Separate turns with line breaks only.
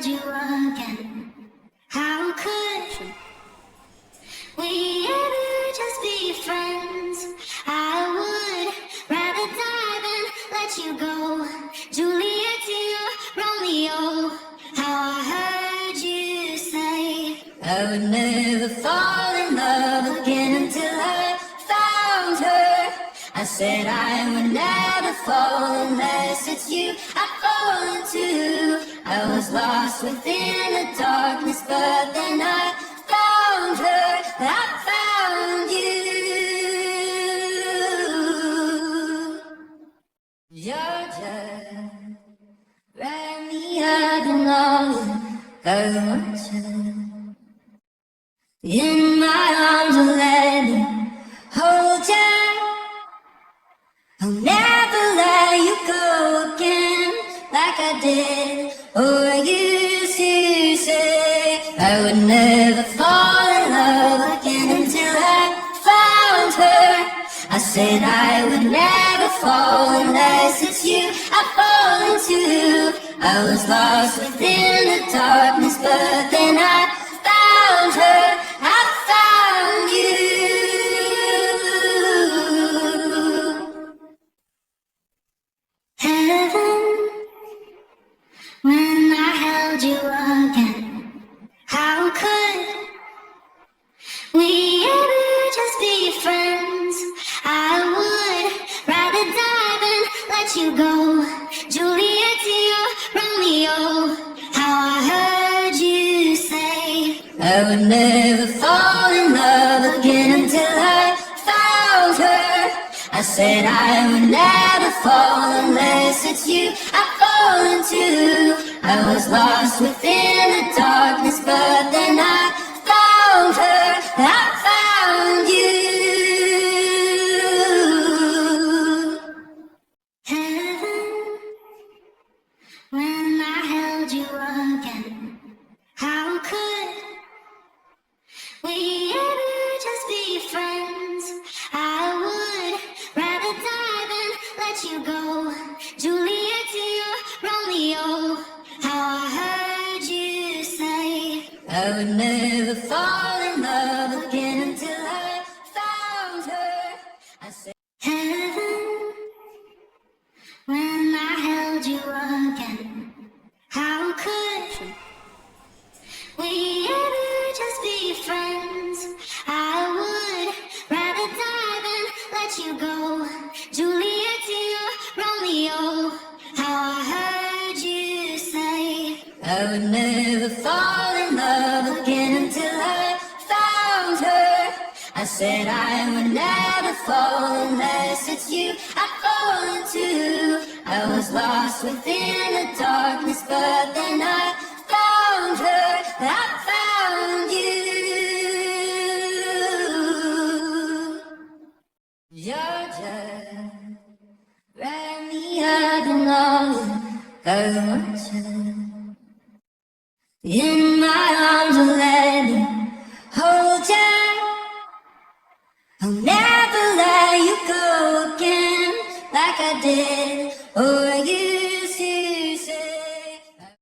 held you again. How could we ever just be friends? I would rather die than let you go. Juliet to your Romeo. How I heard you say I would never fall in love again until I found her. I said I would never fall unless it's you I fall into. I was lost within the darkness, but then I found her. I found you. Georgia, wrap me up in all I want you. In my arms, I'll let me hold you. I'll never let you go again like I did, or I used to say. I would never fall in love again until I found her. I said I would never fall unless it's you I fall into. I was lost within the darkness, but then I found her. I found you. Heaven, when I held you again. How could we ever just be friends? I would rather die than let you go. Juliet to your Romeo. How I heard you say I would never fall in love again until I found her. I said I would never fall unless it's you I fall into. I was lost within the darkness, but then I found her. I found you. Heaven, when I held you again. How could we ever just be friends? I would rather die than let you go. Juliet to your Romeo. How I heard you say I would never fall in love again until I found her. I said heaven, when I held you again. How could we ever just be friends? I would rather die than let you go. Juliet to your Romeo. How I heard you say I would never fall in love again until I found her. I said I would never fall unless it's you I fall into. I was lost within the darkness, but then I found her. I found you. Georgia, wrap me up in all I want you. In my arms, I'll let me hold you. I'll never let you go again like I did,